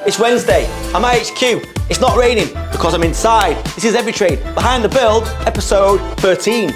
It's Wednesday, I'm at HQ, it's not raining because I'm inside. This is EveryTrade, Behind the Build, episode 13.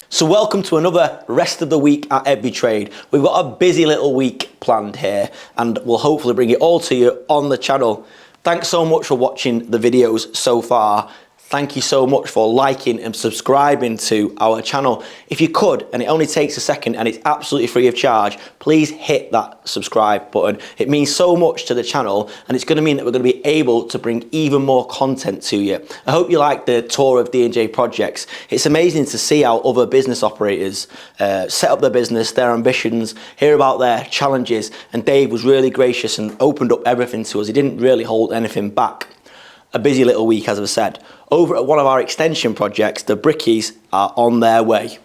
So welcome to another rest of the week at EveryTrade. We've got a busy little week planned here and we'll hopefully bring it all to you on the channel. Thanks so much for watching the videos so far. Thank you so much for liking and subscribing to our channel. If you could, and it only takes a second and it's absolutely free of charge, please hit that subscribe button. It means so much to the channel and it's going to mean that we're going to be able to bring even more content to you. I hope you like the tour of D&J Projects. It's amazing to see how other business operators set up their business, their ambitions, hear about their challenges, and Dave was really gracious and opened up everything to us. He didn't really hold anything back. A busy little week, as I've said. Over at one of our extension projects, the brickies are on their way.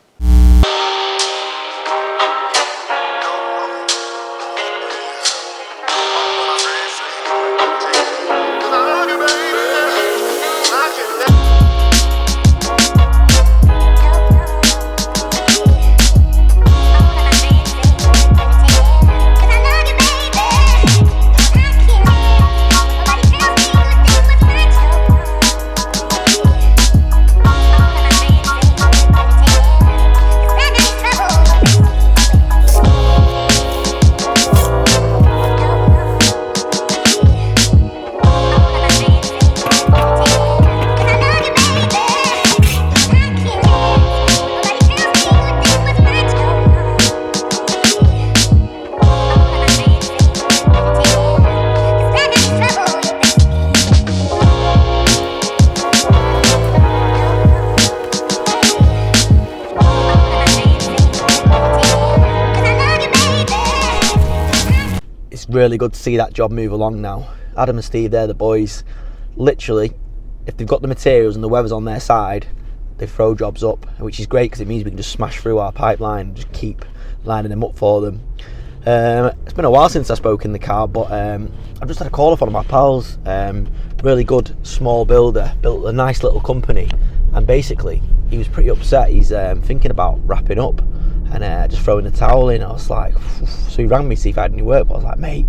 Really good to see that job move along now. Adam and Steve, they're the boys. Literally, if they've got the materials and the weather's on their side, they throw jobs up, which is great because it means we can just smash through our pipeline and just keep lining them up for them. It's been a while since I spoke in the car, but I've just had a call off one of my pals. Really good small builder, built a nice little company, and basically he was pretty upset. He's thinking about wrapping up and just throwing the towel in. I was like, so he rang me to see if I had any work, but I was like, mate,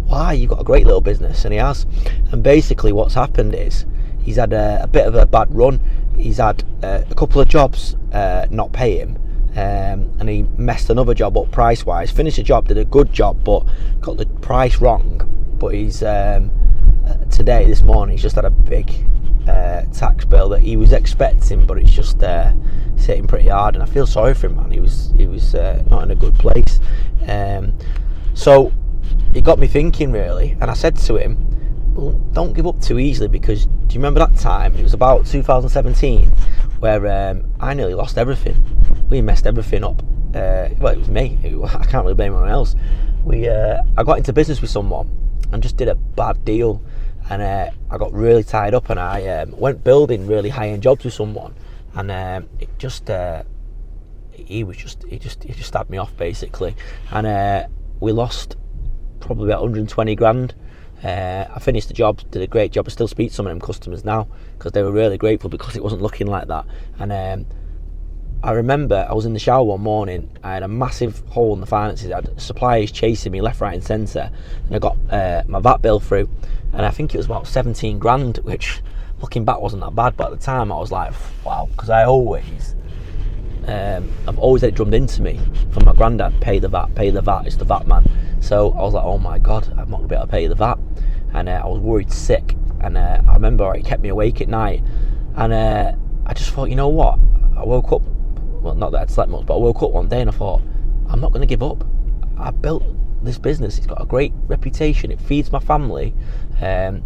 why? You've got a great little business. And he has. And basically what's happened is he's had a bit of a bad run. He's had a couple of jobs not pay him, and he messed another job up price wise. Finished the job, did a good job, but got the price wrong. But he's this morning he's just had a big tax bill that he was expecting, but it's just hitting pretty hard, and I feel sorry for him, man. He was not in a good place. So it got me thinking really, and I said to him, well, don't give up too easily, because do you remember that time? It was about 2017 where I nearly lost everything. We messed everything up. Well, it was me. I can't really blame anyone else. I got into business with someone and just did a bad deal, and I got really tied up, and I went building really high-end jobs with someone, and he just stabbed me off basically, and we lost probably about 120 grand. I finished the job, did a great job. I still speak to some of them customers now because they were really grateful because it wasn't looking like that. And I remember I was in the shower one morning, I had a massive hole in the finances. I had suppliers chasing me left, right and centre, and I got my VAT bill through, and I think it was about 17 grand, which looking back wasn't that bad, but at the time I was like, wow, because I've always had it drummed into me from my granddad, pay the VAT, it's the VAT man. So I was like, oh my God, I'm not going to be able to pay the VAT. And I was worried sick, and I remember it kept me awake at night, and I just thought, you know what, I woke up, well, not that I'd slept much, but I woke up one day and I thought, I'm not going to give up. I built this business, it's got a great reputation, it feeds my family, it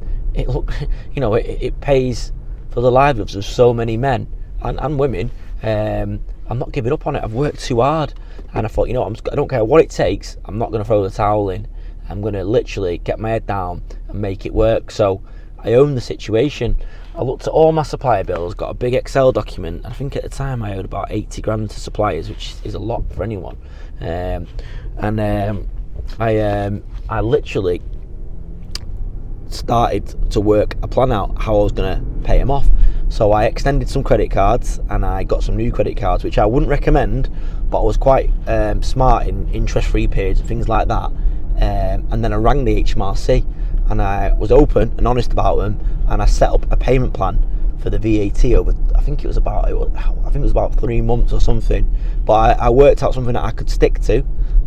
pays for the livelihoods of so many men and women. I'm not giving up on it. I've worked too hard, and I thought, you know, I don't care what it takes, I'm not going to throw the towel in. I'm going to literally get my head down and make it work. So I owned the situation. I looked at all my supplier bills, got a big Excel document. I think at the time I owed about 80 grand to suppliers, which is a lot for anyone. I literally started to work a plan out how I was going to pay them off. So I extended some credit cards and I got some new credit cards, which I wouldn't recommend, but I was quite smart in interest-free periods and things like that. And then I rang the HMRC, and I was open and honest about them, and I set up a payment plan for the VAT over, I think it was about 3 months or something, but I worked out something that I could stick to,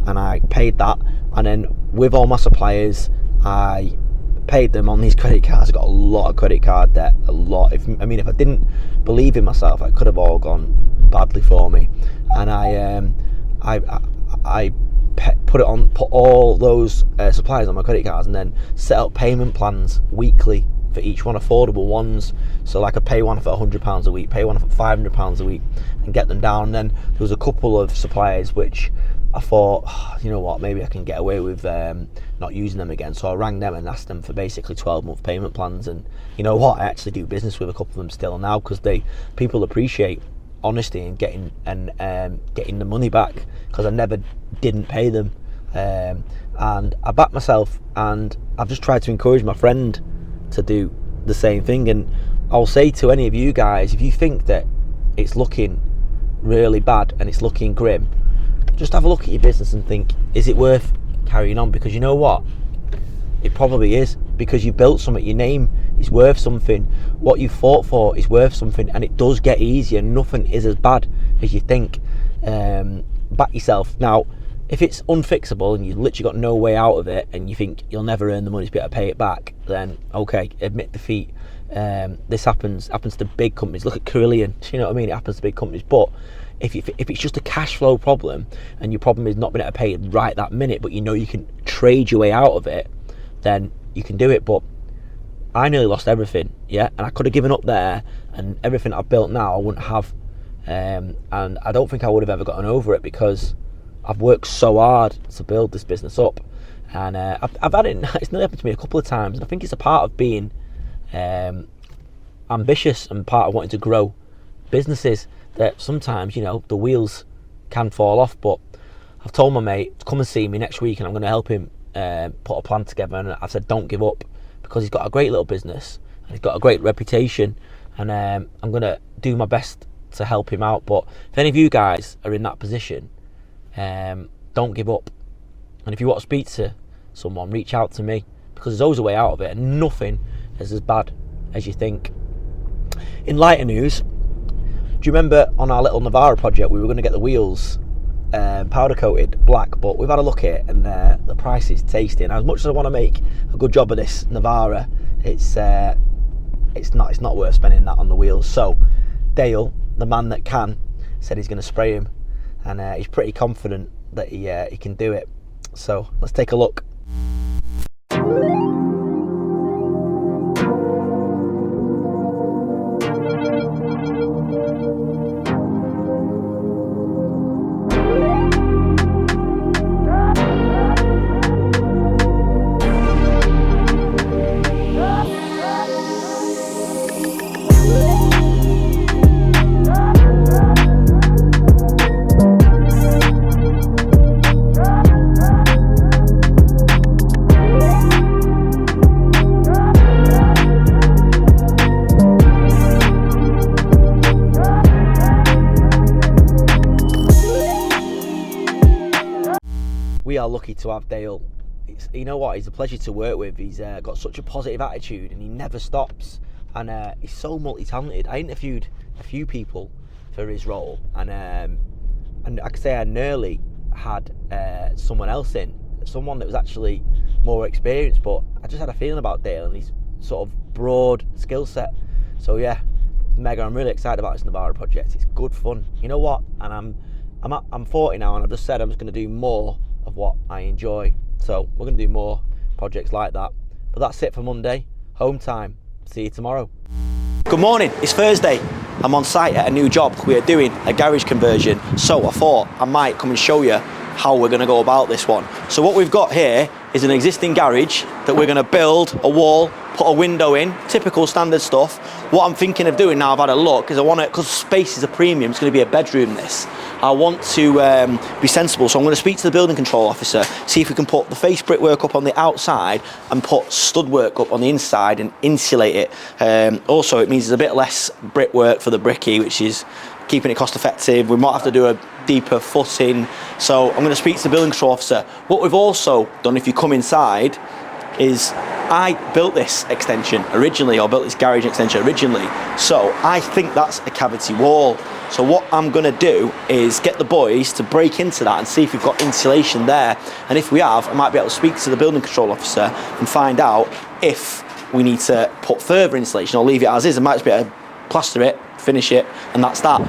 and I paid that. And then with all my suppliers, I paid them on these credit cards. I got a lot of credit card debt, a lot. If I didn't believe in myself, it could have all gone badly for me. And I put all those suppliers on my credit cards, and then set up payment plans weekly for each one, affordable ones. So like I pay one for £100 a week, pay one for £500 a week, and get them down. And then there was a couple of suppliers which I thought, you know what, maybe I can get away with not using them again. So I rang them and asked them for basically 12-month payment plans. And you know what, I actually do business with a couple of them still now, because people appreciate honesty and getting the money back, because I didn't pay them. And I backed myself, and I've just tried to encourage my friend to do the same thing. And I'll say to any of you guys, if you think that it's looking really bad and it's looking grim, just have a look at your business and think, is it worth carrying on? Because you know what, it probably is, because you built something. Your name is worth something, what you fought for is worth something, and it does get easier. Nothing is as bad as you think. Back yourself. Now if it's unfixable and you've literally got no way out of it, and you think you'll never earn the money to be able to pay it back, then okay, admit defeat. This happens to big companies. Look at 𝗕𝗨𝗘𝗔𝗧, you know what I mean? It happens to big companies. But if it's just a cash flow problem, and your problem is not being able to pay it right that minute, but you know you can trade your way out of it, then you can do it. But I nearly lost everything, yeah, and I could have given up there, and everything I've built now I wouldn't have, and I don't think I would have ever gotten over it, because I've worked so hard to build this business up. And I've had it, it's nearly happened to me a couple of times, and I think it's a part of being ambitious and part of wanting to grow businesses, that sometimes, you know, the wheels can fall off. But I've told my mate to come and see me next week, and I'm going to help him put a plan together. And I've said don't give up, because he's got a great little business and he's got a great reputation, and I'm going to do my best to help him out. But if any of you guys are in that position, don't give up. And if you want to speak to someone, reach out to me, because there's always a way out of it, and nothing is as bad as you think. In lighter news, do you remember on our little Navara project we were going to get the wheels powder coated black, but we've had a look at it, and the price is tasty. And as much as I want to make a good job of this Navara, it's not worth spending that on the wheels. So Dale, the man that can, said he's going to spray him, and he's pretty confident that he can do it. So let's take a look. We are lucky to have Dale. You know what, he's a pleasure to work with. He's got such a positive attitude, and he never stops, and he's so multi-talented. I interviewed a few people for his role, and I could say I nearly had someone else in, someone that was actually more experienced, but I just had a feeling about Dale and his sort of broad skill set. So yeah, mega, I'm really excited about this Navara project. It's good fun. You know what, and I'm 40 now, and I've just said I'm just going to do more of what I enjoy. So we're going to do more projects like that. But that's it for Monday. Home time. See you tomorrow. Good morning. It's Thursday. I'm on site at a new job. We are doing a garage conversion. So I thought I might come and show you how we're going to go about this one. So what we've got here is an existing garage that we're going to build a wall, put a window in, typical standard stuff. What I'm thinking of doing now, I've had a look, is I want to, because space is a premium, it's going to be a bedroom this. I want to be sensible, so I'm going to speak to the building control officer, see if we can put the face brickwork up on the outside and put stud work up on the inside and insulate it. Also, it means there's a bit less brickwork for the brickie, which is keeping it cost effective. We might have to do a deeper footing. So I'm going to speak to the building control officer. What we've also done, if you come inside, is I built this extension originally, or built this garage extension originally. So I think that's a cavity wall. So what I'm going to do is get the boys to break into that and see if we've got insulation there. And if we have, I might be able to speak to the building control officer and find out if we need to put further insulation or leave it as is. I might just be able to plaster it, finish it, and that's that.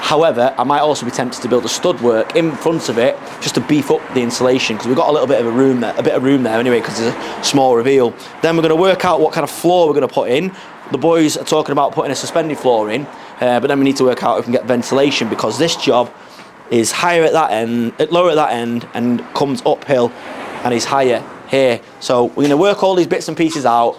However, I might also be tempted to build a stud work in front of it just to beef up the insulation, because we've got a little bit of room there anyway, because there's a small reveal. Then we're going to work out what kind of floor we're going to put in. The boys are talking about putting a suspended floor in, but then we need to work out if we can get ventilation, because this job is higher at that end, lower at that end, and comes uphill and is higher here. So we're going to work all these bits and pieces out,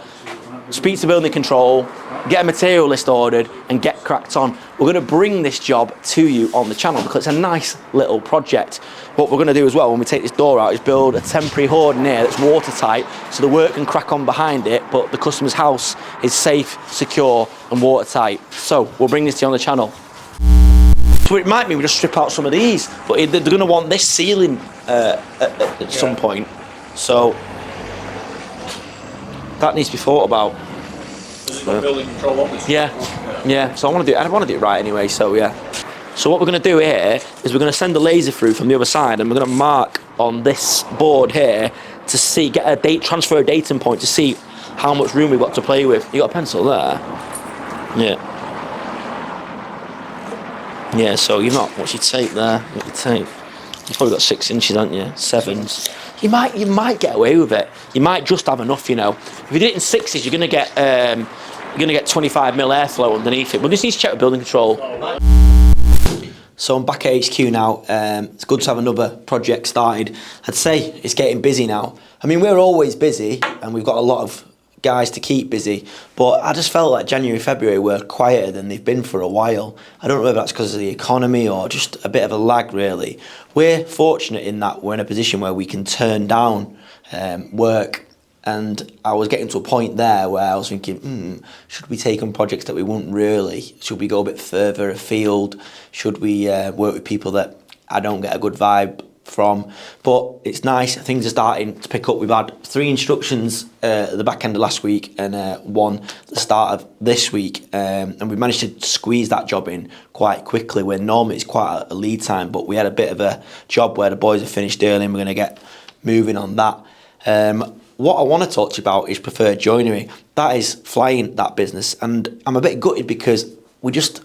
speak to building control, get a material list ordered, and get cracked on. We're going to bring this job to you on the channel because it's a nice little project. What we're going to do as well when we take this door out is build a temporary hoarding here that's watertight, so the work can crack on behind it, but the customer's house is safe, secure, and watertight. So we'll bring this to you on the channel. So it might mean we just strip out some of these, but they're going to want this ceiling at some point. So that needs to be thought about. Has it got building control on this? Yeah. So I want to do it right anyway. So yeah. So what we're going to do here is we're going to send a laser through from the other side, and we're going to mark on this board here to see, transfer a datum point to see how much room we've got to play with. You got a pencil there? Yeah. Yeah. So you've not. What's your tape there? What your tape? You've probably got 6 inches, haven't you? 7s. You might get away with it. You might just have enough, you know. If you did it in 6s, you're gonna get 25 mil airflow underneath it. But just need to check with building control. So I'm back at HQ now. It's good to have another project started. I'd say it's getting busy now. I mean, we're always busy, and we've got a lot of guys to keep busy, but I just felt like January, February were quieter than they've been for a while. I don't know whether that's because of the economy or just a bit of a lag, really. We're fortunate in that we're in a position where we can turn down work, and I was getting to a point there where I was thinking, should we take on projects that we wouldn't really? Should we go a bit further afield? Should we work with people that I don't get a good vibe from? But it's nice, things are starting to pick up. We've had 3 instructions at the back end of last week and 1 at the start of this week, and we managed to squeeze that job in quite quickly, where normally it's quite a lead time, but we had a bit of a job where the boys have finished early and we're going to get moving on that. What I want to talk to you about is preferred joinery. That is flying, that business, and I'm a bit gutted because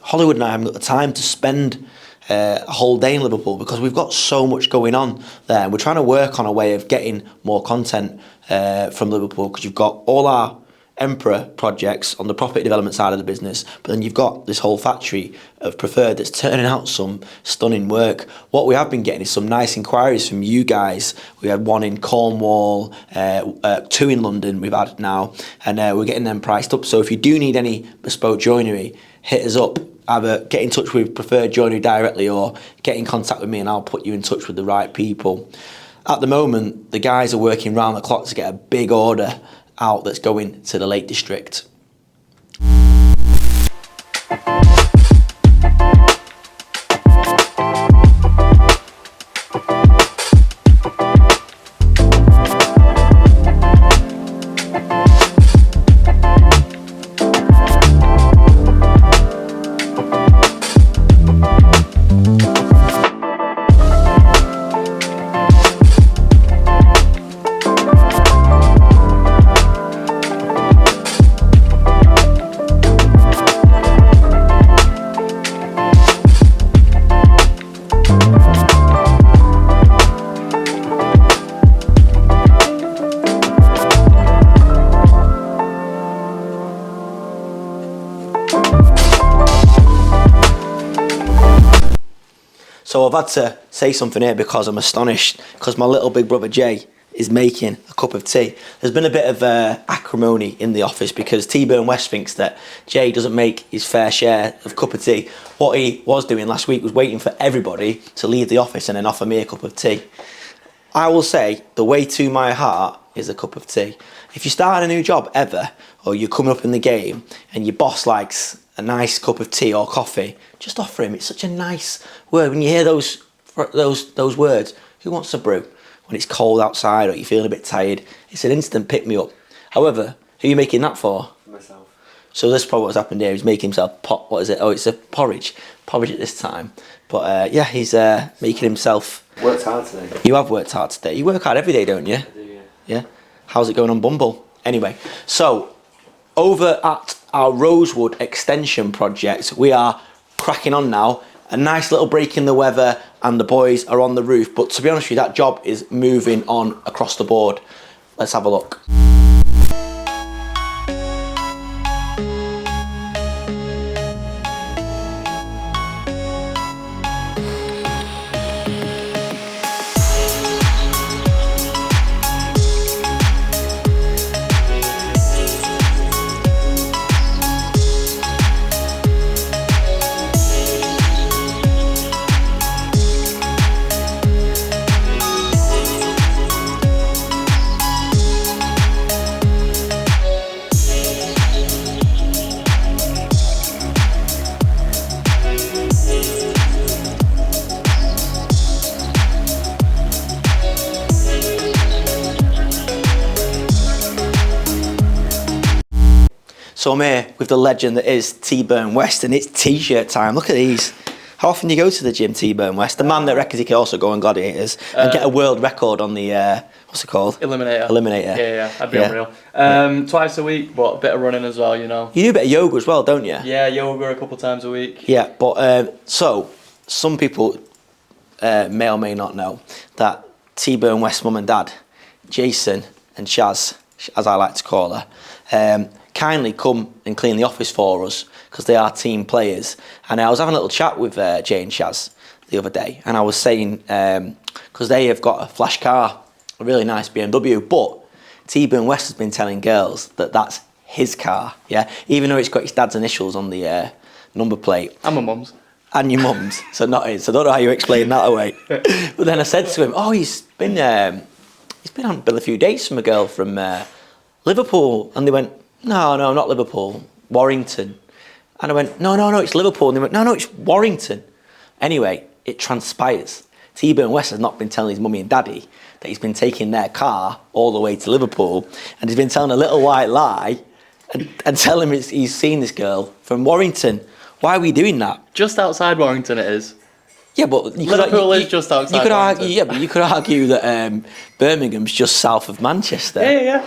Hollywood and I haven't got the time to spend a whole day in Liverpool, because we've got so much going on there. We're trying to work on a way of getting more content from Liverpool, because you've got all our Emperor projects on the property development side of the business, but then you've got this whole factory of preferred that's turning out some stunning work. What we have been getting is some nice inquiries from you guys. We had 1 in Cornwall, 2 in London we've had now, and we're getting them priced up. So if you do need any bespoke joinery, hit us up. Either get in touch with Preferred Joinery directly or get in contact with me and I'll put you in touch with the right people. At the moment, the guys are working round the clock to get a big order out that's going to the Lake District. So I've had to say something here because I'm astonished, because my little big brother Jay is making a cup of tea. There's been a bit of acrimony in the office because T-Burn West thinks that Jay doesn't make his fair share of cup of tea. What he was doing last week was waiting for everybody to leave the office and then offer me a cup of tea. I will say, the way to my heart is a cup of tea. If you're starting a new job ever, or you're coming up in the game and your boss likes a nice cup of tea or coffee, just offer him. It's such a nice word. When you hear those words, who wants a brew? When it's cold outside or you're feeling a bit tired, it's an instant pick-me-up. However, who are you making that for? Myself. So this is probably what's happened here. He's making himself what is it? Oh, it's a porridge at this time. But yeah, he's making himself. Worked hard today. You have worked hard today. You work hard every day, don't you? I do, yeah. Yeah. How's it going on Bumble? Anyway, so over at our Rosewood extension project, we are cracking on now. A nice little break in the weather, and the boys are on the roof. But to be honest with you, that job is moving on across the board. Let's have a look. So I'm here with the legend that is 𝗕𝗨𝗟𝗏, and it's t-shirt time. Look at these. How often do you go to the gym, 𝗕𝗨𝗟𝗏? The man that reckons he can also go on Gladiators and get a world record on the, what's it called? Eliminator. Yeah, that'd be unreal. Twice a week, but a bit of running as well, you know. You do a bit of yoga as well, don't you? Yeah, yoga a couple of times a week. Yeah, but so some people may or may not know that 𝗕𝗨𝗟𝗏's mum and dad, Jason and Shaz, as I like to call her, kindly come and clean the office for us because they are team players. And I was having a little chat with Jay and Shaz the other day, and I was saying, because they have got a flash car, a really nice BMW, but 𝗕𝗨𝗟𝗏 has been telling girls that that's his car, yeah? Even though it's got his dad's initials on the number plate. And my mum's. And your mum's, so not his. So I don't know how you explain that away. But then I said to him, oh, he's been on a few dates from a girl from Liverpool. And they went, no, not Liverpool, Warrington. And I went, no, it's Liverpool. And they went, no, it's Warrington. Anyway, it transpires. 𝗕𝗨𝗟𝗏 has not been telling his mummy and daddy that he's been taking their car all the way to Liverpool, and he's been telling a little white lie and telling him he's seen this girl from Warrington. Why are we doing that? Just outside Warrington it is. Yeah, but Liverpool is just outside. You could argue, yeah, but you could argue that Birmingham's just south of Manchester. Yeah.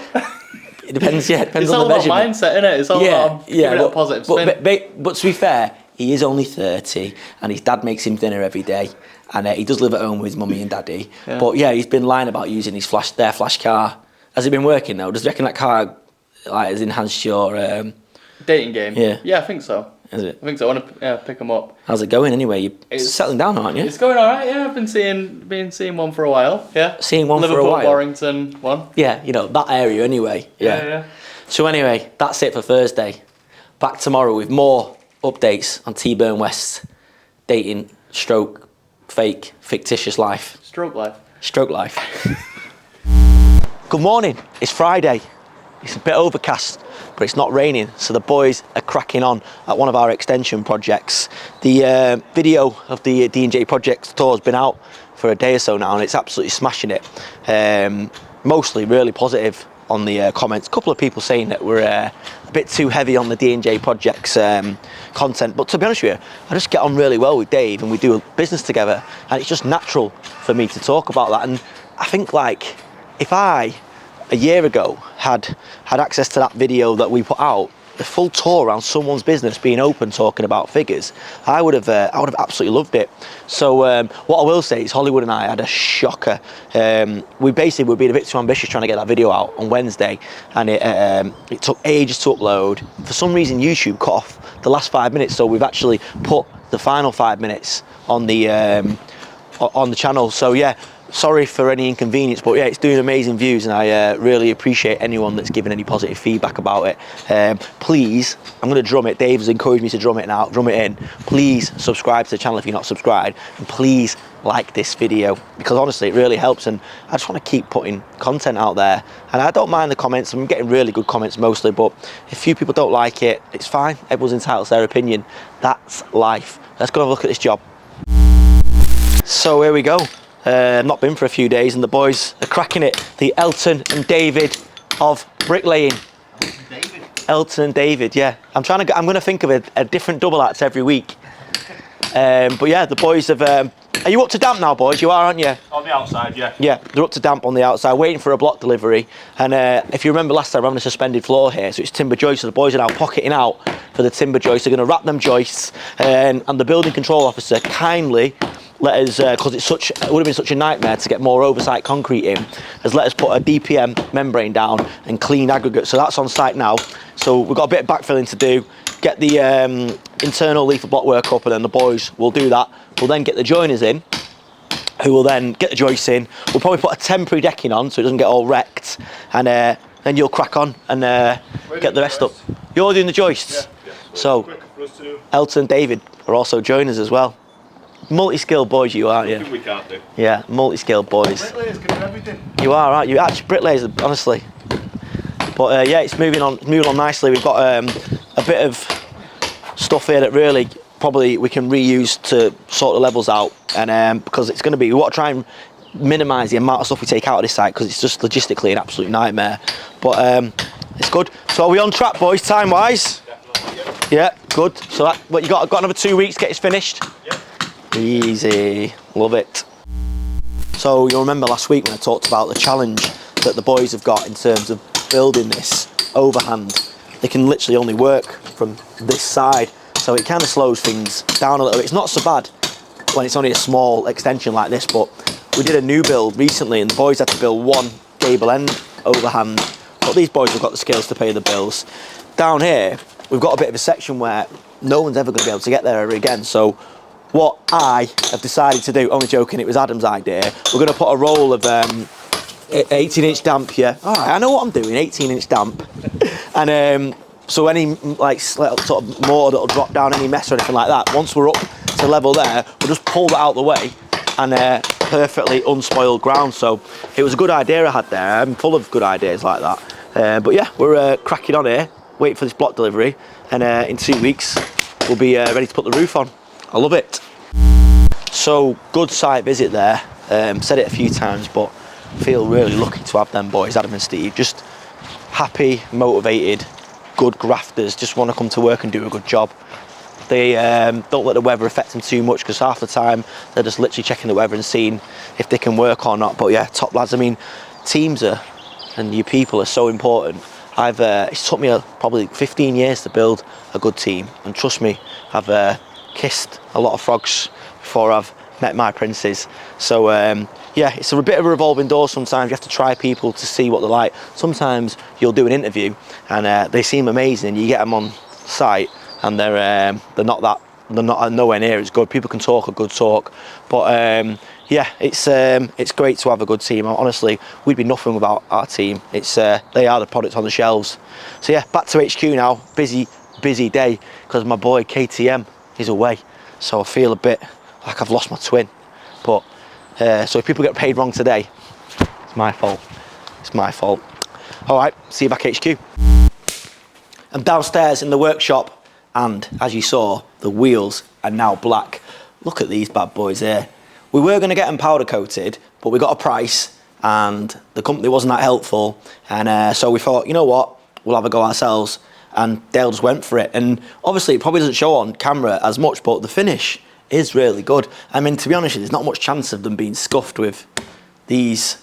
It depends. Yeah, it depends on the measurement. It's all about mindset, isn't it? It's all about giving it a positive spin. But to be fair, he is only 30, and his dad makes him dinner every day, and he does live at home with his mummy and daddy. Yeah. But yeah, he's been lying about using their flash car. Has it been working though? Does you reckon that car has enhanced your dating game? Yeah, I think so. Is it? I think so. I want to pick them up. How's it going anyway? You're settling down, aren't you? It's going all right. Yeah, I've been seeing one for a while. Yeah, seeing one Liverpool, for a while. Warrington one. Yeah, that area anyway. Yeah. So anyway, that's it for Thursday. Back tomorrow with more updates on 𝗕𝗨𝗟𝗏's dating, stroke, fake, fictitious life. Stroke life. Good morning. It's Friday. It's a bit overcast, but it's not raining, so the boys are cracking on at one of our extension projects. The video of the D&J project tour has been out for a day or so now, and it's absolutely smashing it. Mostly really positive on the comments. A couple of people saying that we're a bit too heavy on the D&J project's content, but to be honest with you, I just get on really well with Dave, and we do a business together, and it's just natural for me to talk about that. And I think, like, if I a year ago had access to that video that we put out, the full tour around someone's business being open, talking about figures, I would have absolutely loved it. So what I will say is Hollywood and I had a shocker. We basically were being a bit too ambitious trying to get that video out on Wednesday, and it took ages to upload. For some reason YouTube cut off the last 5 minutes, so we've actually put the final 5 minutes on the channel. So yeah, sorry for any inconvenience, but yeah, it's doing amazing views, and I really appreciate anyone that's given any positive feedback about it. Please, I'm going to drum it. Dave has encouraged me to drum it now. Drum it in. Please subscribe to the channel if you're not subscribed, and please like this video, because honestly it really helps, and I just want to keep putting content out there. And I don't mind the comments. I'm getting really good comments mostly, but if few people don't like it, it's fine. Everyone's entitled to their opinion. That's life. Let's go have a look at this job. So here we go. Not been for a few days and the boys are cracking it. The Elton and David of bricklaying. Elton and David, yeah. I'm going to think of a different double act every week. But yeah, the boys have... are you up to damp now, boys? You are, aren't you? On the outside, yeah. Yeah, they're up to damp on the outside, waiting for a block delivery. And if you remember last time, we're having a suspended floor here, so it's timber joists, so the boys are now pocketing out for the timber joists. They're going to wrap them joists, and the building control officer kindly let us, because it would have been such a nightmare to get more oversight concrete in, has let us put a DPM membrane down and clean aggregate. So that's on site now. So we've got a bit of backfilling to do, get the internal leaf of block work up, and then the boys will do that. We'll then get the joiners in, who will then get the joists in. We'll probably put a temporary decking on so it doesn't get all wrecked, and then you'll crack on and get the rest up. You're doing the joists? Yeah. So Elton and David are also joiners as well. Multi-skilled boys you are, aren't you? Nothing we can't do. Yeah, multi-skilled boys. Bricklayers can do everything. You are, aren't you? Actually, bricklayers, honestly. But yeah, it's moving on nicely. We've got a bit of stuff here that really probably we can reuse to sort the levels out, and because it's going to be, we want to try and minimise the amount of stuff we take out of this site, because it's just logistically an absolute nightmare. But it's good. So are we on track, boys, time-wise? Definitely, Yeah, good. So that, what you got another 2 weeks to get it finished? Yeah. Easy, love it. So you'll remember last week when I talked about the challenge that the boys have got in terms of building this overhand. They can literally only work from this side, so it kind of slows things down a little bit. It's not so bad when it's only a small extension like this, but we did a new build recently and the boys had to build one gable end overhand, but these boys have got the skills to pay the bills. Down here we've got a bit of a section where no one's ever going to be able to get there ever again, so what I have decided to do, only joking, it was Adam's idea, we're going to put a roll of 18-inch damp here. All right, I know what I'm doing, 18-inch damp. And so any like sort of mortar that'll drop down, any mess or anything like that, once we're up to level there, we'll just pull that out of the way, and perfectly unspoiled ground. So it was a good idea I had there. I'm full of good ideas like that. But yeah, we're cracking on here, waiting for this block delivery, and in 2 weeks we'll be ready to put the roof on. I love it. So good site visit there. Said it a few times, but feel really lucky to have them boys, Adam and Steve. Just happy, motivated, good grafters. Just want to come to work and do a good job. They don't let the weather affect them too much, because half the time they're just literally checking the weather and seeing if they can work or not. But yeah, top lads. I mean, teams are, and your people are so important. It's took me probably 15 years to build a good team, and trust me, I've kissed a lot of frogs before I've met my princes. So yeah, it's a bit of a revolving door sometimes. You have to try people to see what they're like. Sometimes you'll do an interview and they seem amazing, you get them on site and they're not nowhere near as good. People can talk a good talk, but yeah, it's great to have a good team. Honestly, we'd be nothing without our team. They are the product on the shelves. So yeah, back to HQ now. Busy day, because my boy KTM is away, so I feel a bit like I've lost my twin. But so if people get paid wrong today, it's my fault. It's my fault. All right, see you back at HQ. I'm downstairs in the workshop, and as you saw, the wheels are now black. Look at these bad boys here. We were going to get them powder coated, but we got a price and the company wasn't that helpful, and so we thought, you know what, we'll have a go ourselves. And Dale just went for it, and obviously it probably doesn't show on camera as much, but the finish is really good. I mean, to be honest, there's not much chance of them being scuffed with these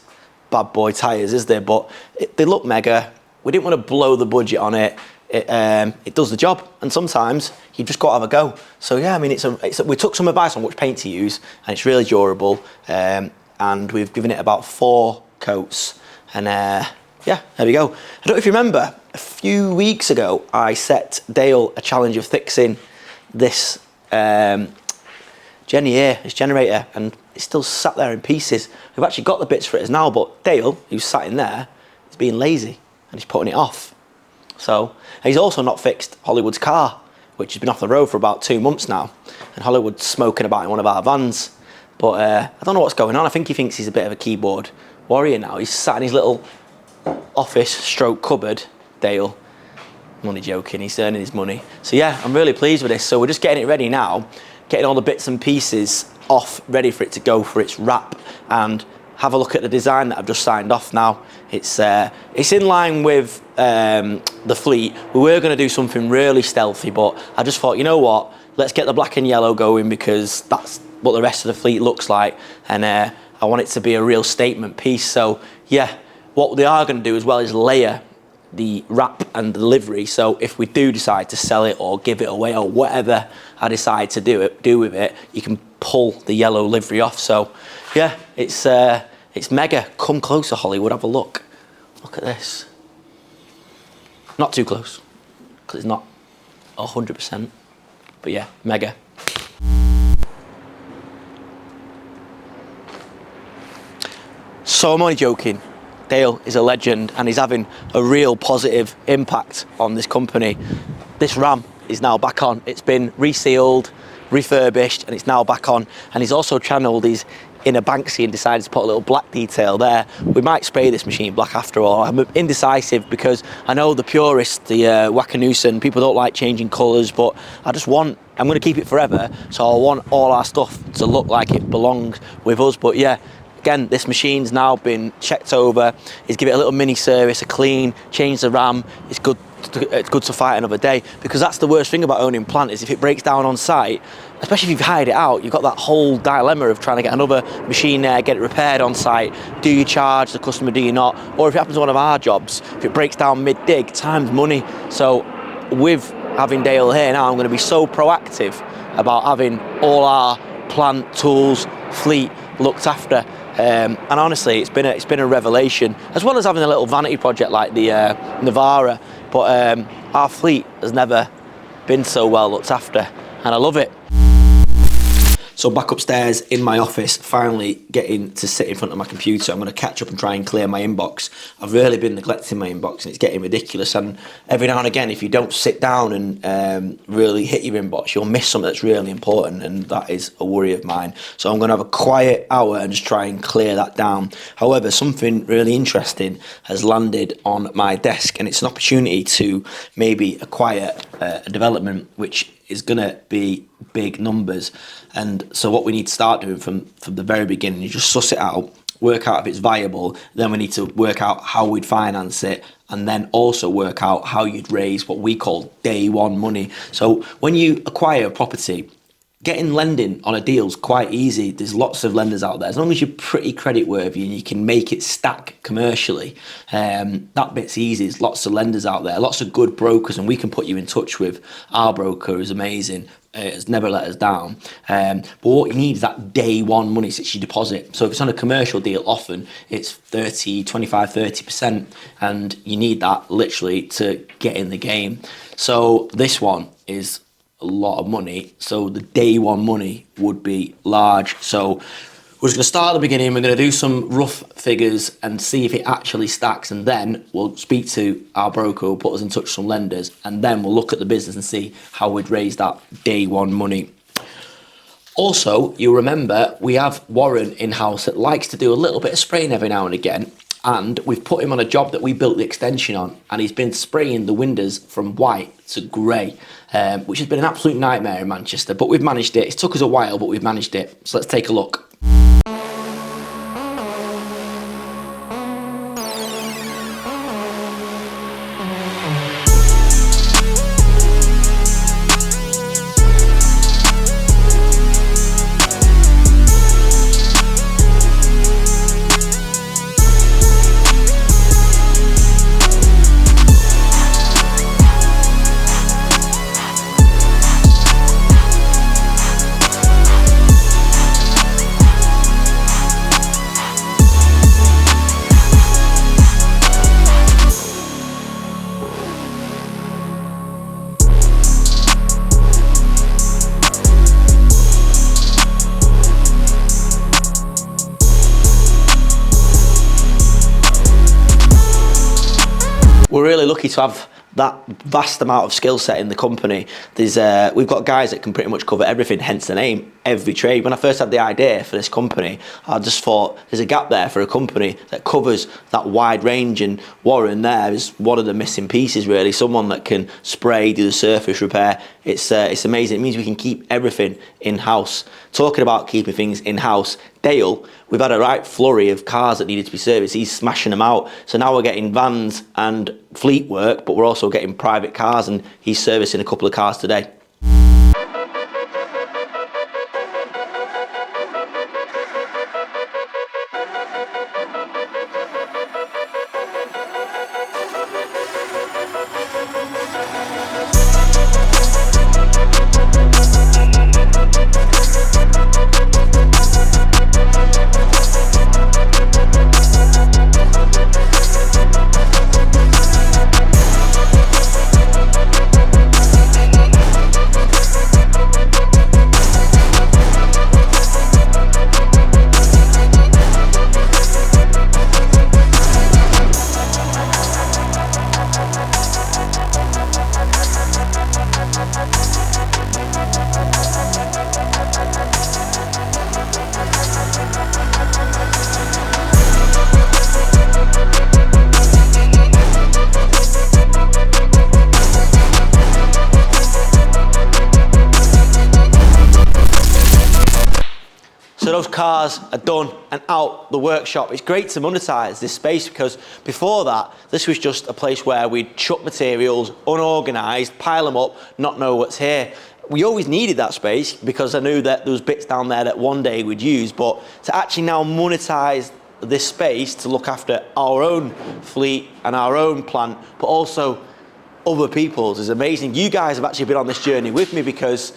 bad boy tyres, is there? But they look mega. We didn't want to blow the budget on it. It does the job, and sometimes you've just got to have a go. So yeah, I mean, we took some advice on which paint to use, and it's really durable. And we've given it about 4 coats, and yeah, there we go. I don't know if you remember, a few weeks ago, I set Dale a challenge of fixing this generator, and it's still sat there in pieces. We've actually got the bits for it now, but Dale, who's sat in there, is being lazy, and he's putting it off. So, and he's also not fixed Hollywood's car, which has been off the road for about 2 months now, and Hollywood's smoking about in one of our vans. But I don't know what's going on. I think he thinks he's a bit of a keyboard warrior now. He's sat in his little office stroke cupboard, Dale. I'm only joking, he's earning his money. So yeah, I'm really pleased with this. So we're just getting it ready now, getting all the bits and pieces off, ready for it to go for its wrap, and have a look at the design that I've just signed off now. It's in line with the fleet. We were going to do something really stealthy, but I just thought, you know what, let's get the black and yellow going, because that's what the rest of the fleet looks like, and I want it to be a real statement piece. So yeah, what they are going to do as well is layer the wrap and the livery, so if we do decide to sell it or give it away or whatever I decide to do with it, you can pull the yellow livery off. So yeah, it's mega. Come closer, Hollywood, have a look. Look at this. Not too close, because it's not 100%, but yeah, mega. So I'm only joking. Dale is a legend, and he's having a real positive impact on this company. This Ram is now back on. It's been resealed, refurbished, and it's now back on. And he's also channeled his inner Banksy and decided to put a little black detail there. We might spray this machine black after all. I'm indecisive, because I know the purists, the 𝗚𝗥𝗘𝗔𝗧, people don't like changing colours, but I'm going to keep it forever, so I want all our stuff to look like it belongs with us. But yeah, again, this machine's now been checked over. He's give it a little mini service, a clean, change the RAM. It's good to fight another day, because that's the worst thing about owning plant, is if it breaks down on site, especially if you've hired it out, you've got that whole dilemma of trying to get another machine there, get it repaired on site. Do you charge the customer, do you not? Or if it happens to one of our jobs, if it breaks down mid-dig, time's money. So with having Dale here now, I'm going to be so proactive about having all our plant, tools, fleet looked after. And honestly, it's been a revelation, as well as having a little vanity project like the Navara. But our fleet has never been so well looked after, and I love it. So back upstairs in my office, finally getting to sit in front of my computer. I'm going to catch up and try and clear my inbox. I've really been neglecting my inbox, and it's getting ridiculous. And every now and again, if you don't sit down and really hit your inbox, you'll miss something that's really important, and that is a worry of mine. So I'm going to have a quiet hour and just try and clear that down. However, something really interesting has landed on my desk, and it's an opportunity to maybe acquire a development which is going to be big numbers. And so what we need to start doing from the very beginning is just suss it out, work out if it's viable, then we need to work out how we'd finance it, and then also work out how you'd raise what we call day one money. So when you acquire a property, getting lending on a deal is quite easy. There's lots of lenders out there. As long as you're pretty credit worthy and you can make it stack commercially, that bit's easy. There's lots of lenders out there, lots of good brokers, and we can put you in touch with our broker, who's amazing. Has never let us down. But what you need is that day one money, it's your deposit. So if it's on a commercial deal, often it's 30, 25, 30%, and you need that literally to get in the game. So this one is a lot of money, so the day one money would be large. So we're just going to start at the beginning. We're going to do some rough figures and see if it actually stacks, and then we'll speak to our broker who'll put us in touch with some lenders, and then we'll look at the business and see how we'd raise that day one money. Also, you'll remember we have Warren in-house that likes to do a little bit of spraying every now and again, and we've put him on a job that we built the extension on, and he's been spraying the windows from white to grey, which has been an absolute nightmare in Manchester, but we've managed it. It took us a while, but we've managed it. So let's take a look. We're really lucky to have that vast amount of skill set in the company. There's we've got guys that can pretty much cover everything, hence the name, EveryTrade. When I first had the idea for this company, I just thought there's a gap there for a company that covers that wide range, and Warren there is one of the missing pieces really, someone that can spray, do the surface repair. It's amazing. It means we can keep everything in-house. Talking about keeping things in-house, Dale, we've had a right flurry of cars that needed to be serviced. He's smashing them out. So now we're getting vans and fleet work, but we're also getting private cars, and he's servicing a couple of cars today. So those cars are done and out the workshop. It's great to monetize this space, because before that, this was just a place where we'd chuck materials, unorganized, pile them up, not know what's here. We always needed that space because I knew that there was bits down there that one day we'd use, but to actually now monetize this space to look after our own fleet and our own plant, but also other people's, is amazing. You guys have actually been on this journey with me, because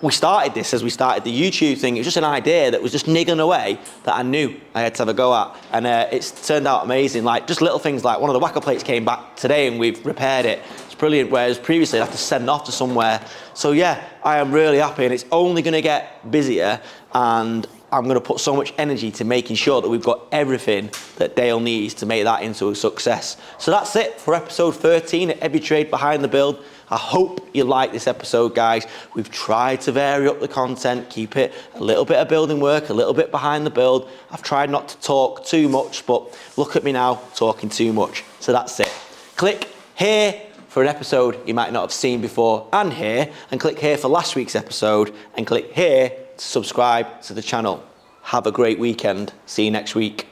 we started this as we started the YouTube thing. It was just an idea that was just niggling away that I knew I had to have a go at, and it's turned out amazing. Like just little things, like one of the whacker plates came back today and we've repaired it. It's brilliant, whereas previously I'd have to send off to somewhere. So yeah, I am really happy, and it's only going to get busier, and I'm going to put so much energy to making sure that we've got everything that Dale needs to make that into a success. So that's it for episode 13 at EveryTrade Behind the Build. I hope you like this episode, guys. We've tried to vary up the content, keep it a little bit of building work, a little bit behind the build. I've tried not to talk too much, but look at me now, talking too much. So that's it. Click here for an episode you might not have seen before, and here, and click here for last week's episode, and click here to subscribe to the channel. Have a great weekend. See you next week.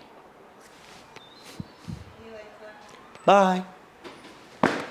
Bye.